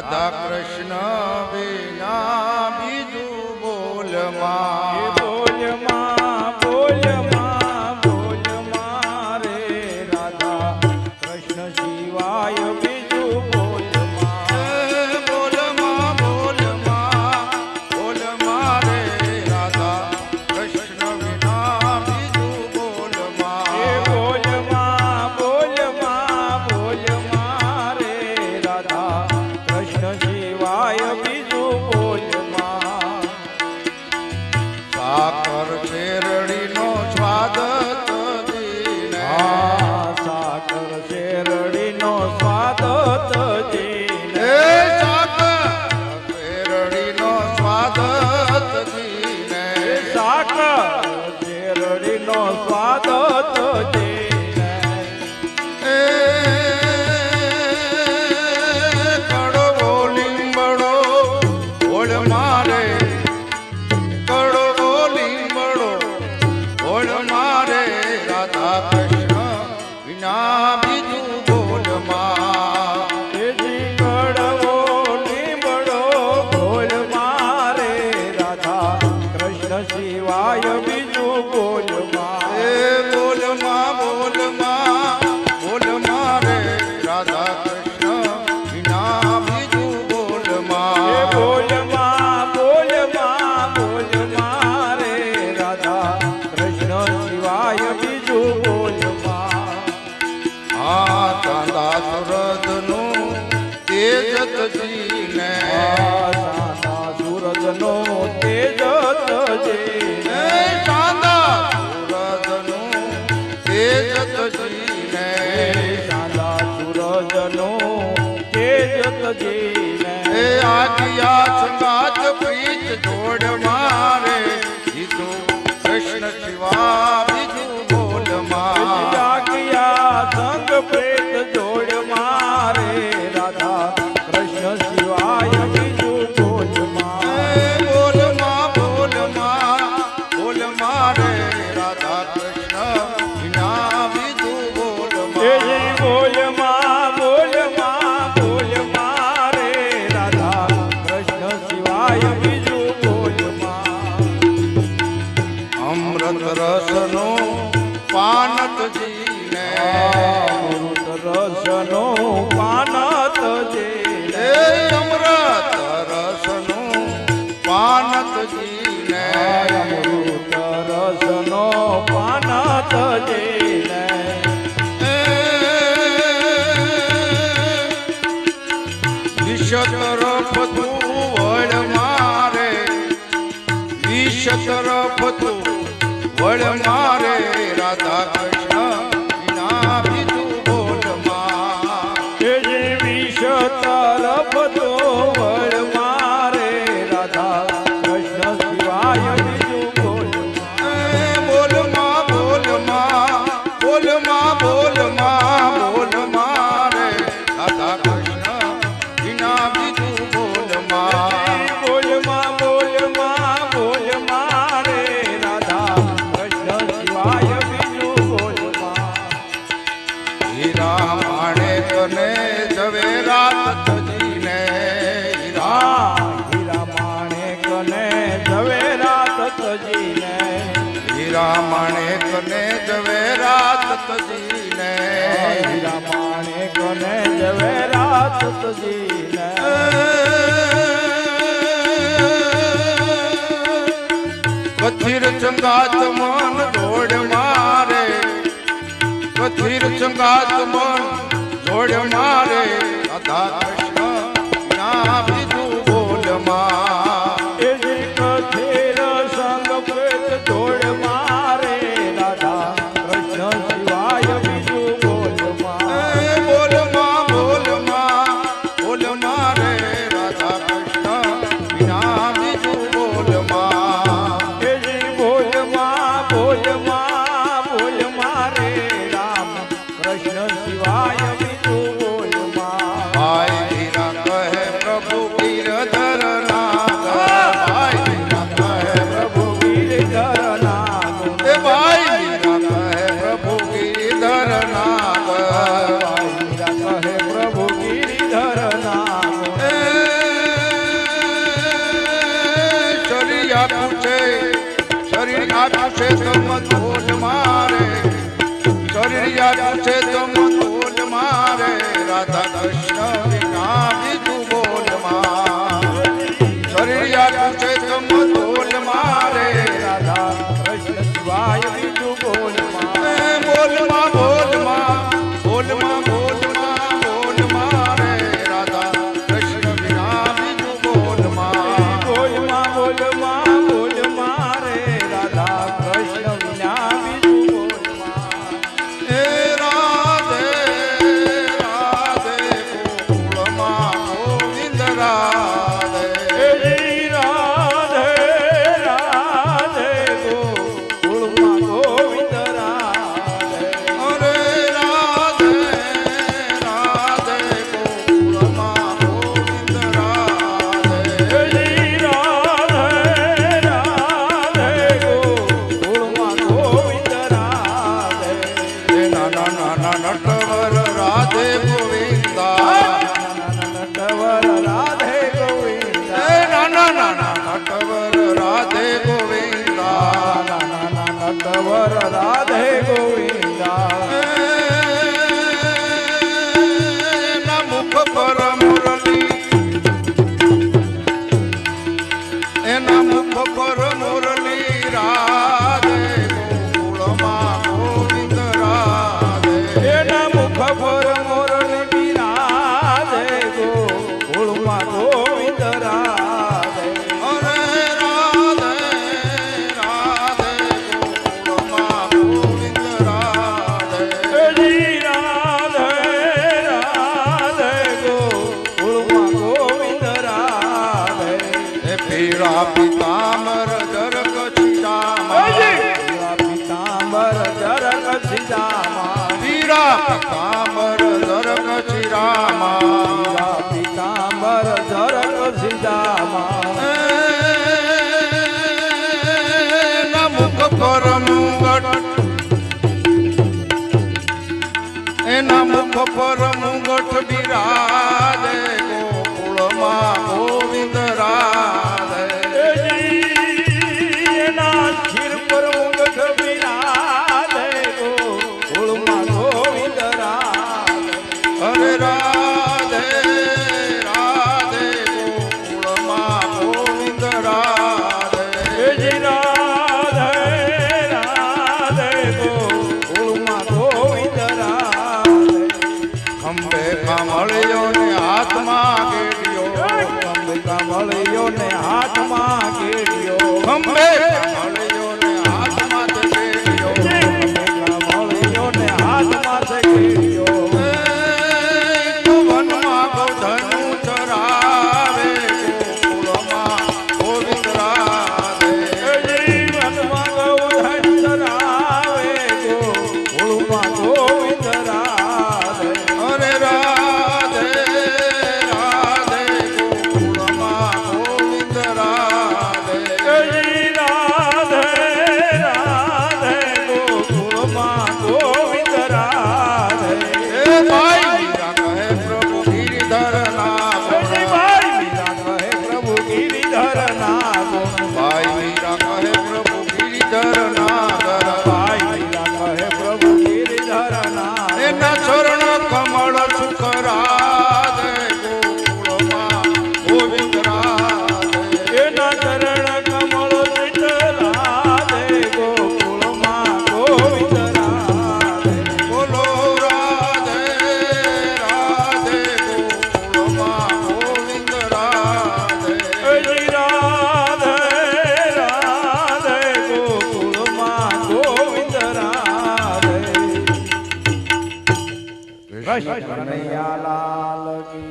રાધા કૃષ્ણ વિના બીજું બોલમાં બોલમાં બોલમાં બોલમાં રે રાધા કૃષ્ણ સિવાય બીજું બોલમાં બોલમાં બોલમાં બોલમાં રે રાધા કૃષ્ણ વિના બીજું બોલમાં બોલમાં બોલમાં બોલમાં રે રાધા કૃષ્ણ સિવાય બીજું બોલમાં સાકર શેરડીનો સ્વાદ તજીને સાકર શેરડીનો સ્વાદ તજીને સાકર શેરડીનો સ્વાદ તજીને સાકર શેરડીનો સ્વાદ તજીને કડવો લીંબડો ગોળ મારે કડવો લીંબડો ગોળ મારે રાધા કૃષ્ણ વિના બીજું બોલમાં કડવો લીમડો બોલ મારે રાધા કૃષ્ણ સિવાય બીજું બોલમાં બોલમાં બોલમાં બોલમાં રે રાધા કૃષ્ણ વિના બીજું બોલમાં બોલમાં બોલમાં બોલમાં રે રાધા કૃષ્ણ સિવાય બીજું બોલમાં આ ચાંદા સુરતનું તેજ તજીને સાદા સૂરજનો તેજ તજીને ચાંદા સુરતનું તેજ તજીને સાદા સૂરજનો તેજ તજીને આગિયા સંગાત પ્રીત જોડ મારે કીધું કૃષ્ણ શિવા બીજું બોલમાં જાગ્યા સંગ પ્રેત જોડ મારે રાધા કૃષ્ણ સિવાય બીજું બોલમાં બોલમાં બોલમાં બોલમાં રે રાધા કૃષ્ણ વિના બીજું બોલમાં બોલમાં બોલમાં બોલમાં રે રાધા કૃષ્ણ સિવાય બીજું બોલમાં અમૃત રસનો પાન તજીને અમૃત રસનો પાન તજીને અમૃત રસનું પાન તજીને અમૃત રસનો પાન તજીને વિષ તરફ તું વળ મારે વિષ તરફ તું વળ મારે રાધા કૃષ્ણ વિના બીજું બોલમાં વિષ તરફ તો વળ મારે રાધા કૃષ્ણ સિવાય બીજું બોલમાં બોલમાં બોલમાં બોલમાં બોલમાં બોલમાં રે રાધા કૃષ્ણ વિના બીજું બોલમાં બોલમાં બોલમાં બોલમાં રે રાધા કૃષ્ણ સિવાય બીજું બોલમાં હીરા માણેક ને ઝવેરાત તજીને હીરા માણેક ને ઝવેરાત તજીને હીરા માણેક ને ઝવેરાત તજીને હીરા માણેક ને ઝવેરાત તજીને કથિર ચંગાત મન જોડ મારે કથિર ચંગાત મન જોડ મારે રાધા કૃષ્ણ ના બીજું બોલમાં કથેર સંગ પ્રેત જોડ મારે રાધા કૃષ્ણ સિવાય બીજું બોલમાં બોલમાં બોલમાં બોલમાં રે રાધા કૃષ્ણ વિના બીજું બોલમાં બોલમાં બોલમાં બોલમાં રે રામ કૃષ્ણ સિવાય બીજું બોલમાં ભાઈ પૂછે તો મધોલ મારે શરીરિયા પૂછે તો મધોલ મારે રાધા કૃષ્ણ વિના બીજું બોલ માં શરીરિયા પૂછે તો મધોલ મારે રાધા કૃષ્ણ શિવાય બીજું બોલ માં બોલ માં બોલ માં બોલ માં બોલ માં બોલ મારે રાધા કૃષ્ણ વિના બીજું બોલ માં બોલ માં બોલ માં બોલ મારે રાધા કૃષ્ણ વિના બીજું બોલ માં હે રાધે રાધે ગોકુળમાં ગોવિંદ રાધે શ્રી રાધે રાધે ગોકુળમાં ગોવિંદ રાધે અરે રાધે રાધે ગોકુળમાં ગોવિંદ રાધે શ્રી રાધે રાધે ગોકુળમાં ગોવિંદ રાધે હે નાના નાના નટવર રાધે ગોવિંદા નટવર રાધે ગોવિંદ હે નાના નાના નટવર રાધે ગોવિંદા નટવર રાધે ગોવિંદા એના મુખ પર મુરલી એના મુખ પર મુરલી રાધે ગોકુળમાં ગોવિંદ રાધે એના મુખ પર મોરલી બિરાજે ગોકુળમાં ગોવિંદ રાધે અરે રાધે રાધે ગોકુળમાં ગોવિંદ રાધે શ્રી રાધે રાધે ગોકુળમાં ગોવિંદ રાધે હે પીળા પિતાંબર જરક છીજામા પીતાંબર જરક સીજામાં પીળા પિતાંબર જરક છીરામા પીતાંબર જરક સીજામાં એના મુખ પર મુંગટ એના મુખ પર મુંગટ બિરાજે ગોકુળમાં ગોવિંદ રાધે એના શિર પર મુગટ બિરાજે ગોકુળમાં ગોવિંદ રાધે અરે રાધે રાધે ગોકુળમાં ગોવિંદ રાધે શ્રી રાધે રાધે ગોકુળમાં ગોવિંદ રાધે ખંભે કમળિયો ને હાથમાં ગેડિયો અંબિકા મળ્યો ને હાથમાં ગેડિયો ખંભે કમળિયો ને હાથમાં તે ગેડિયો અંબિકા મળ્યો ને હાથમાં છે ગેડિયો તો વનમાં ગોધનું ચરાવે ગોકુળમાં ગોવિંદ રાધે જીવનમાં ગૌધન ચરાવે ગોકુળમાં ગોવિંદ રાધે અરે રાધે રાધે ગોકુળમાં ગોવિંદ રાધે શ્રી રાધે રાધે ગોકુળમાં ગોવિંદ રાધે એ ભાઈ મીરા કહે પ્રભુ ગિરિધર ના શ્રી ભાઈ મીરા કહે પ્રભુ ગિરિધર ના ગુણ ભાઈ મીરા કહે પ્રભુ ગિરિધર ના ભાઈ મીરા કહે પ્રભુ ગિરિધર ના એના ચરણ કમળ સુખ રાધે ગોકુળમાં ગોવિંદ રાધે એના ચરણ કમળ ચિત રાધે ગોકુળમાં ગોવિંદ રાધે બોલો રાધે રાધે ગોકુળમાં ગોવિંદ રાધે શ્રી રાધે રાધે ગોકુળમાં ગોવિંદ રાધે કૃષ્ણ કનૈયા લાલ કી